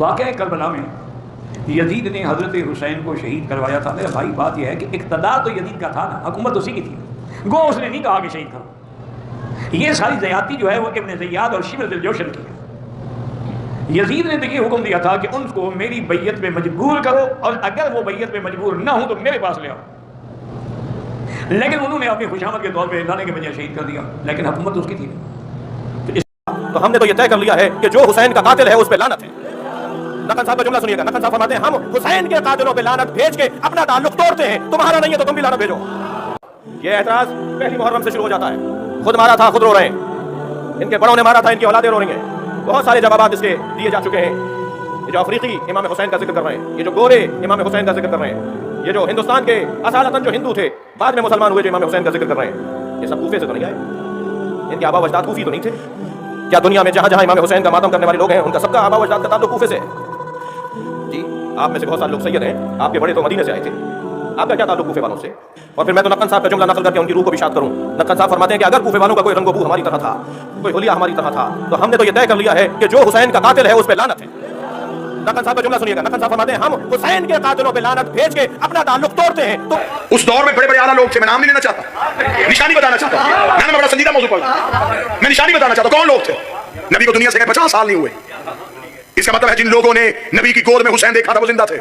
واقعہ کربلا میں یزید نے حضرت حسین کو شہید کروایا تھا. میرا بھائی بات یہ ہے کہ اقتدار تو یزید کا تھا نا, حکومت اسی کی تھی, گو اس نے نہیں کہا کہ شہید کرو. یہ ساری زیادتی جو ہے وہ ابن زیاد اور شبر الجوشن کی ہے. یزید نے تو یہ حکم دیا تھا کہ ان کو میری بیعت پہ مجبور کرو, اور اگر وہ بیعت پہ مجبور نہ ہوں تو میرے پاس لے آؤ. لیکن انہوں نے اپنی خوشامد کے طور پہ لانے کے بجائے شہید کر دیا, لیکن حکومت اس کی تھی. تو ہم نے تو یہ طے کر لیا ہے کہ جو حسین کا قاتل ہے اس پہ لعنت ہے. نقل صاحب کا جملہ سنیے گا. نقل صاحب فرماتے ہیں ہم حسین کے قاتلوں پہ لعنت بھیج کے اپنا تعلق توڑتے ہیں, تمہارا نہیں ہے تو تم بھی لعنت بھیجو. یہ اعتراض پہلی محرم سے شروع ہو جاتا ہے. خود مارا تھا خود رو رہے ہیں, ان کے بڑوں نے مارا تھا ان کی اولادیں رو رہی ہیں. بہت سارے جوابات اس کے دیے جا چکے ہیں. یہ جو افریقی امام حسین کا ذکر کر رہے ہیں, یہ جو گورے امام حسین کا ذکر کر رہے ہیں, یہ جو ہندوستان کے اصالتاً جو ہندو تھے بعد میں مسلمان ہوئے جو امام حسین کا ذکر کر رہے ہیں, یہ سب کوفے سے تو نہیں آئے. ان کے آبا و اجداد کوفی تو نہیں تھے کیا؟ دنیا میں جہاں جہاں امام حسین کا ماتم کرنے والے لوگ ہیں ان کا سب کا آبا و اجداد کا تعلق کوفے سے ہے. جی آپ میں سے بہت سارے لوگ سید ہیں, آپ کے بڑے تو مدینے سے آئے تھے, آپ کا کیا تعلق کوفے والوں سے؟ اور پھر میں تو نقل صاحب کا جملہ نقل کر کے ان کی روح کو بھی شاد کروں. نقل صاحب فرماتے ہیں کہ اگر کوفے والوں کا کوئی رنگ و بو ہماری طرح تھا, کوئی حلیہ ہماری طرح تھا, تو ہم نے تو یہ طے کر لیا ہے کہ جو حسین کا قاتل ہے اس پہ لعنت ہے. نقل صاحب کا جملہ سنیے گا. نقل صاحب فرماتے ہیں ہم حسین کے قاتلوں پہ لعنت بھیج کے اپنا تعلق توڑتے ہیں. تو اس دور میں بڑے بڑے اعلیٰ لوگ تھے, میں نام نہیں لینا چاہتا, نشانی بتانا چاہتا ہوں. میں بڑا سنجیدہ موضوع پڑھا, میں نشانی بتانا چاہتا ہوں. کون لوگ تھے؟ نبی کو دنیا سے 50 سال نہیں ہوئے. اس کا مطلب ہے جن لوگوں نے نبی کی گود میں حسین دیکھا تھا وہ زندہ تھے.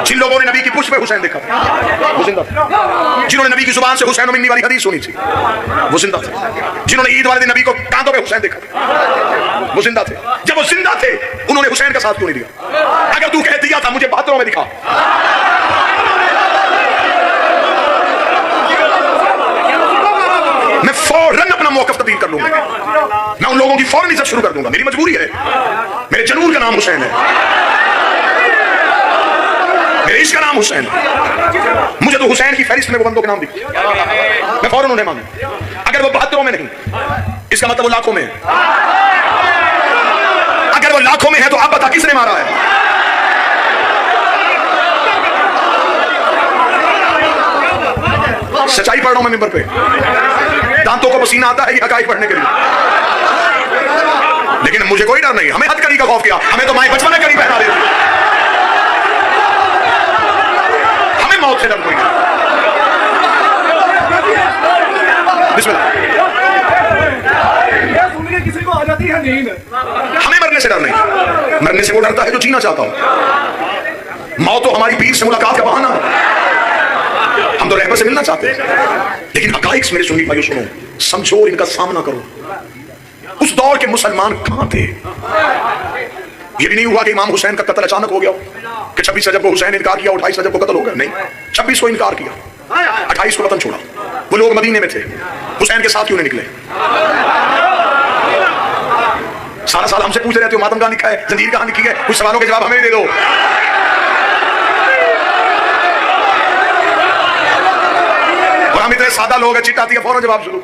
جن لوگوں نے نبی کی پشت پہ حسین دیکھا تھا وہ زندہ تھے. جنہوں نے نبی کی زبان سے حسین و منی والی حدیث سنی تھی وہ زندہ تھے. جنہوں نے عید والے دن نبی کو کاندھوں پہ حسین دیکھا تھا وہ زندہ تھے. جب وہ زندہ تھے انہوں نے حسین کا ساتھ کیوں نہیں دیا؟ اگر تو کہہ دیا تھا مجھے بہادروں میں دکھا, میں فوراً اپنا موقف تبدیل کر لوں گا. میں ان لوگوں کی فوراً عزت شروع کر دوں گا. میری مجبوری ہے, میرے جنون کا نام حسین ہے, میرے عشق کا نام حسین ہے. مجھے تو حسین کی فہرست میں وہ بندوں کے نام دکھے, میں فوراً انہیں مانوں. اگر وہ 72 میں نہیں, اس کا مطلب وہ لاکھوں میں ہے. اگر وہ لاکھوں میں ہے تو آپ بتا کس نے مارا ہے؟ سچائی پڑھ رہا ہوں میں ممبر پہ, دانتوں کو پسینہ آتا ہے یہ حقائق پڑھنے کے لیے, لیکن مجھے کوئی ڈر نہیں. ہمیں حد کری کا خوف کیا, ہمیں تو مائیں بچپن میں کری پہنا دیتی, ہمیں موت سے ڈر کوئی نہیں. بسم اللہ. ہمیں مرنے سے ڈر نہیں, مرنے سے وہ ڈرتا ہے جو جینا چاہتا ہوں. موت تو ہماری پیر سے ملاقات کا بہانہ ہے, ہم تو رہبر سے ملنا چاہتے ہیں. لیکن حقائق میرے سنی بھائیو سنو, سمجھو, ان کا سامنا کرو. اس دور کے مسلمان کہاں تھے؟ یہ بھی نہیں ہوا کہ امام حسین کا قتل اچانک ہو گیا کہ 26 رجب کو حسین نے انکار کیا, 28 رجب کو قتل ہو گیا. نہیں, 26 کو انکار کیا, 28 کو وطن چھوڑا. وہ لوگ مدینے میں تھے, حسین کے ساتھ کیوں نہیں نکلے؟ سارا سال ہم سے پوچھتے رہتے ہو ماتم کہاں لکھا ہے, زنجیر کہاں لکھی ہے, کچھ سوالوں کے جواب ہمیں بھی دے دو. اور ہم اتنے سادہ لوگ ہیں, چٹ آتی ہے فوراً جواب شروع,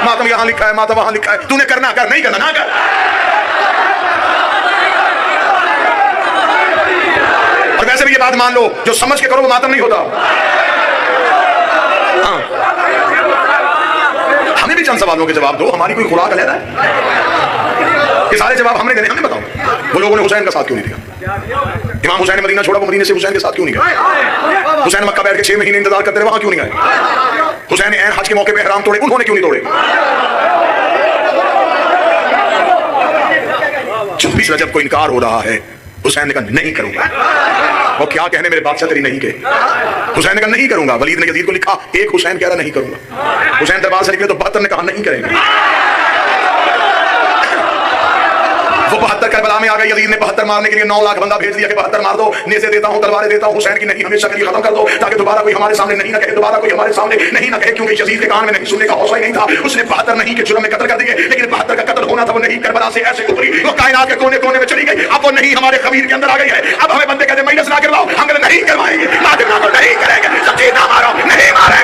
ماتم یہاں لکھا ہے, ماتم وہاں لکھا ہے, تو نے کرنا کر, نہیں کرنا نہ کر. اور ویسے بھی یہ بات مان لو, جو سمجھ کے کرو وہ ماتم نہیں ہوتا. ہاں, ہمیں بھی چند سوالوں کے جواب دو, ہماری کوئی خوراک علیحدہ ہے کہ سارے جواب ہم نے دینے. ہمیں بتاؤ وہ لوگوں نے حسین کا ساتھ کیوں نہیں دیا؟ امام حسین نے مدینہ چھوڑا, وہ مدینے سے حسین کے ساتھ کیوں نہیں گئے؟ حسین مکہ بیٹھ کے 6 مہینے انتظار کرتے رہے, وہاں کیوں نہیں گئے؟ حسین نے حج کے موقع پہ احرام توڑے, انہوں نے کیوں نہیں توڑے؟ 26 رجب کو انکار ہو رہا ہے, حسین نے کہا نہیں کروں گا. وہ کیا کہنے میرے بادشاہ تیری نہیں کہے. حسین نے کہا نہیں کروں گا. ولید نے یزید کو لکھا, ایک حسین کہہ رہا نہیں کروں گا. حسین دربار سے نکلے تو 72 نے کہا نہیں کریں گے. وہ 72 کربلا میں آ گئے. یزید نے 72 مارنے کے لیے 9 لاکھ بندہ بھیج دیا کہ 72 مار دو, نیزے دیتا ہوں, تلواریں دیتا ہوں, حسین کی نہیں ہمیشہ کے لیے ختم کر دو, تاکہ دوبارہ کوئی ہمارے سامنے نہیں نہ کہے, دوبارہ کوئی ہمارے سامنے نہیں نہ کہے. کیونکہ یزید کے کان میں نہیں سننے کا حوصلہ ہی نہیں تھا. اس نے 72 نہیں کہ جرم میں قتل کر دیے, لیکن 72 کا قتل ہونا تھا وہ نہیں. کربلا سے ایسے اتری, وہ کائنات کے کونے کونے میں چلی گئی. اب وہ نہیں ہمارے خمیر کے اندر آ گئی ہے. اب ہمیں بندے کہتے ہیں مینس نہ کرواؤ, ہم نہیں کروائیں گے, نہیں کریں گے, سچے نہ مارو, نہیں مارے